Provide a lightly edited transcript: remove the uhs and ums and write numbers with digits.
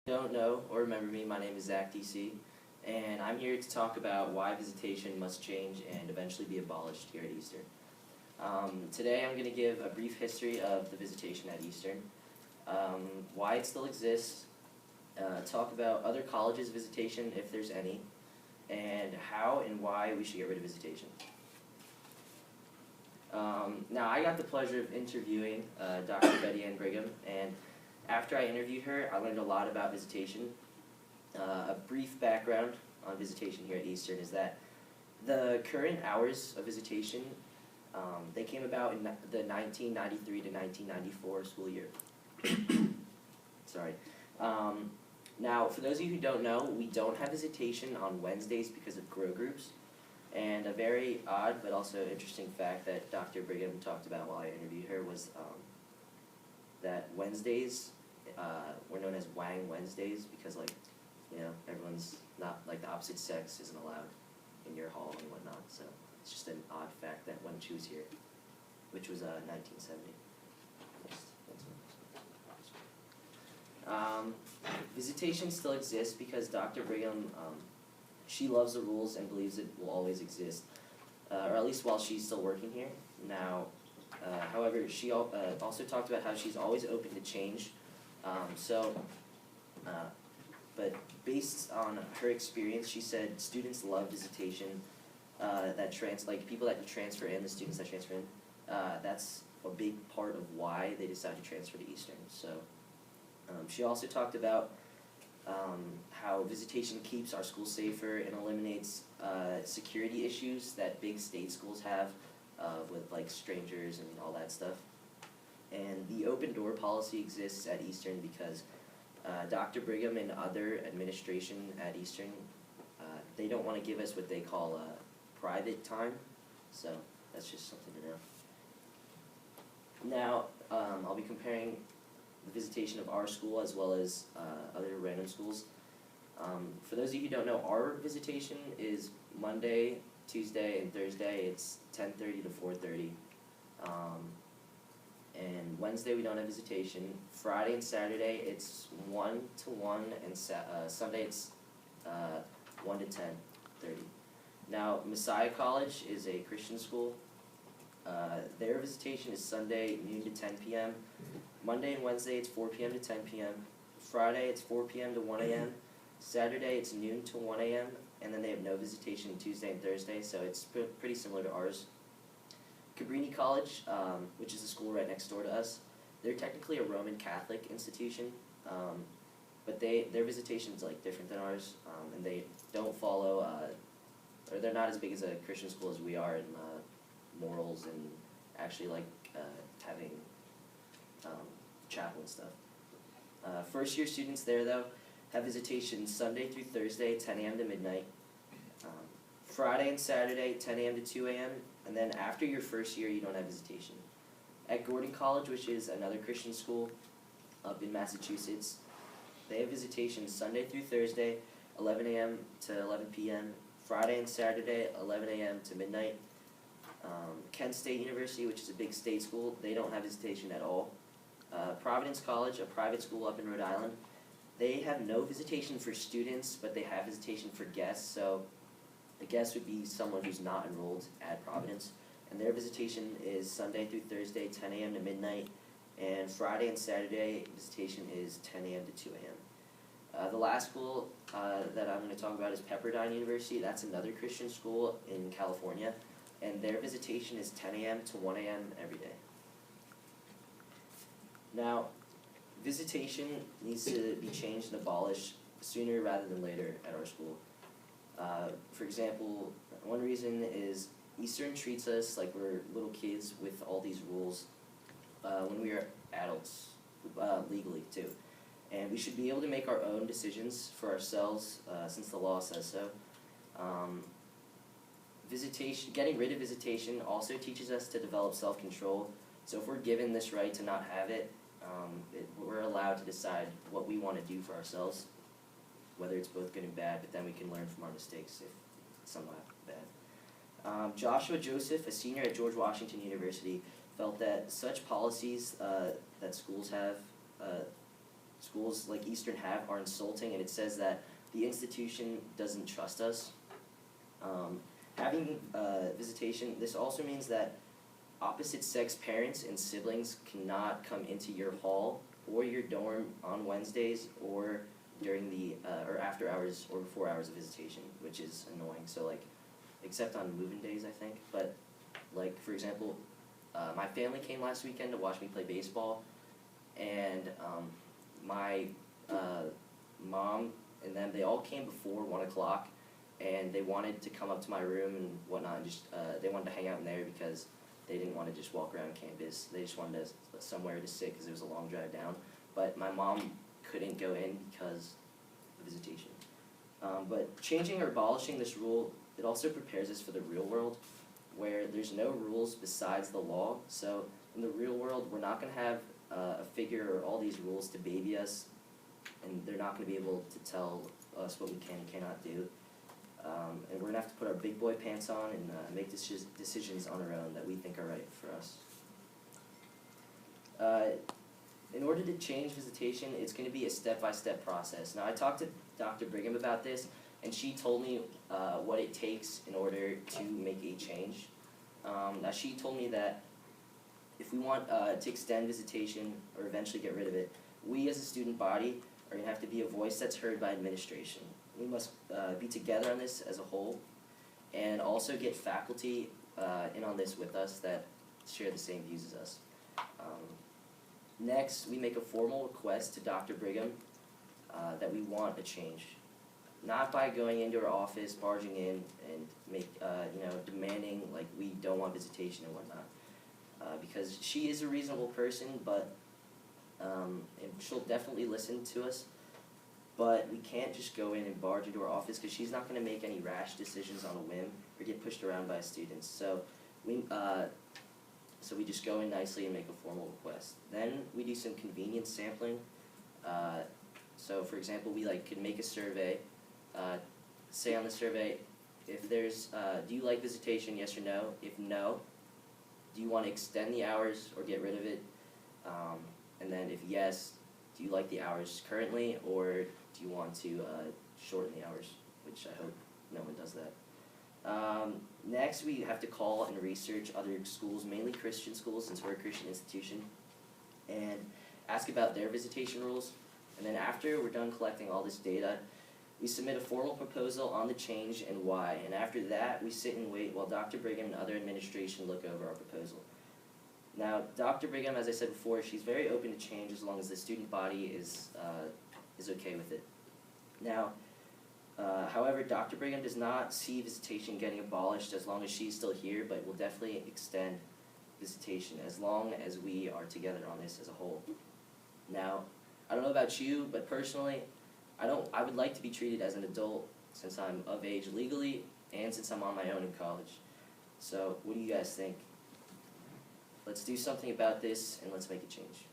Don't know or remember me, my name is Zach DC, and I'm here to talk about why visitation must change and eventually be abolished here at Eastern. Today I'm going to give a brief history of the visitation at Eastern, why it still exists, talk about other colleges' visitation if there's any, and how and why we should get rid of visitation. Now I got the pleasure of interviewing Dr. Betty Ann Brigham, and after I interviewed her, I learned a lot about visitation. A brief background on visitation here at Eastern is that the current hours of visitation, they came about in the 1993 to 1994 school year. Sorry. Now, for those of you who don't know, we don't have visitation on Wednesdays because of grow groups. And a very odd but also interesting fact that Dr. Brigham talked about while I interviewed her was that Wednesdays were known as Wang Wednesdays because, like, you know, everyone's not, like, the opposite sex isn't allowed in your hall and whatnot. So it's just an odd fact that when she was here, which was 1970. Visitation still exists because Dr. Brigham, she loves the rules and believes it will always exist, or at least while she's still working here. Now, however, she also talked about how she's always open to change. But based on her experience, she said students love visitation. Like people that transfer in, the students that transfer in, that's a big part of why they decide to transfer to Eastern. So she also talked about how visitation keeps our school safer and eliminates security issues that big state schools have with, like, strangers and all that stuff. And the open door policy exists at Eastern because Dr. Brigham and other administration at Eastern, they don't want to give us what they call private time, so that's just something to know. Now, I'll be comparing the visitation of our school as well as other random schools. For those of you who don't know, our visitation is Monday, Tuesday, and Thursday. It's 10:30 to 4:30. And Wednesday we don't have visitation. Friday and Saturday it's 1 to 1, and Sunday it's 1 to 10:30. Now, Messiah College is a Christian school. Their visitation is Sunday, noon to 10 p.m. Monday and Wednesday it's 4 p.m. to 10 p.m. Friday it's 4 p.m. to 1 a.m. Saturday it's noon to 1 a.m. And then they have no visitation Tuesday and Thursday, so it's pretty similar to ours. Cabrini College, which is a school right next door to us, they're technically a Roman Catholic institution, but their visitation is, like, different than ours, and they don't follow, or they're not as big as a Christian school as we are in morals and actually, like, having chapel and stuff. First year students there, though, have visitation Sunday through Thursday, 10 a.m. to midnight, Friday and Saturday, 10 a.m. to 2 a.m., and then after your first year, you don't have visitation. At Gordon College, which is another Christian school up in Massachusetts, they have visitation Sunday through Thursday, 11 a.m. to 11 p.m., Friday and Saturday, 11 a.m. to midnight. Kent State University, which is a big state school, they don't have visitation at all. Providence College, a private school up in Rhode Island, they have no visitation for students, but they have visitation for guests. So a guest would be someone who's not enrolled at Providence, and their visitation is Sunday through Thursday, 10 a.m. to midnight, and Friday and Saturday visitation is 10 a.m. to 2 a.m. The last school that I'm going to talk about is Pepperdine University. That's another Christian school in California, and their visitation is 10 a.m. to 1 a.m. every day. Now, visitation needs to be changed and abolished sooner rather than later at our school. For example, one reason is Eastern treats us like we're little kids with all these rules when we are adults, legally too. And we should be able to make our own decisions for ourselves since the law says so. Getting rid of visitation also teaches us to develop self-control. So if we're given this right to not have it, we're allowed to decide what we want to do for ourselves, whether it's both good and bad, but then we can learn from our mistakes if it's somewhat bad. Joshua Joseph, a senior at George Washington University, felt that such policies that schools have schools like Eastern have are insulting, and it says that the institution doesn't trust us. Having visitation, this also means that opposite sex parents and siblings cannot come into your hall or your dorm on Wednesdays or during the or after hours or before hours of visitation, which is annoying. So like, except on move-in days, I think. But like, for example, my family came last weekend to watch me play baseball, and my mom and them, they all came before 1 o'clock, and they wanted to come up to my room and whatnot, and just they wanted to hang out in there because they didn't want to just walk around campus. They just wanted somewhere to sit because it was a long drive down. But my mom couldn't go in because of visitation. But changing or abolishing this rule, it also prepares us for the real world, where there's no rules besides the law. So in the real world, we're not going to have a figure or all these rules to baby us, and they're not going to be able to tell us what we can and cannot do. And we're going to have to put our big boy pants on and make decisions on our own that we think are right for us. In order to change visitation, it's going to be a step-by-step process. Now, I talked to Dr. Brigham about this, and she told me what it takes in order to make a change. Now, she told me that if we want to extend visitation or eventually get rid of it, we as a student body are going to have to be a voice that's heard by administration. We must be together on this as a whole, and also get faculty in on this with us that share the same views as us. Next, we make a formal request to Dr. Brigham that we want a change. Not by going into her office, barging in, and demanding like we don't want visitation and whatnot. Because she is a reasonable person, but and she'll definitely listen to us. But we can't just go in and barge into her office because she's not going to make any rash decisions on a whim or get pushed around by students. So we just go in nicely and make a formal request. Then we do some convenience sampling. So for example, we could make a survey. Say on the survey, if there's, do you like visitation, yes or no? If no, do you want to extend the hours or get rid of it? And then if yes, do you like the hours currently, or do you want to shorten the hours? Which I hope no one does that. Next, we have to call and research other schools, mainly Christian schools, since we're a Christian institution, and ask about their visitation rules. And then after we're done collecting all this data, we submit a formal proposal on the change and why. And after that, we sit and wait while Dr. Brigham and other administration look over our proposal. Now, Dr. Brigham, as I said before, she's very open to change as long as the student body is okay with it. Now, however, Dr. Brigham does not see visitation getting abolished as long as she's still here, but will definitely extend visitation as long as we are together on this as a whole. Now, I don't know about you, but personally, I would like to be treated as an adult since I'm of age legally and since I'm on my own in college. So, what do you guys think? Let's do something about this and let's make a change.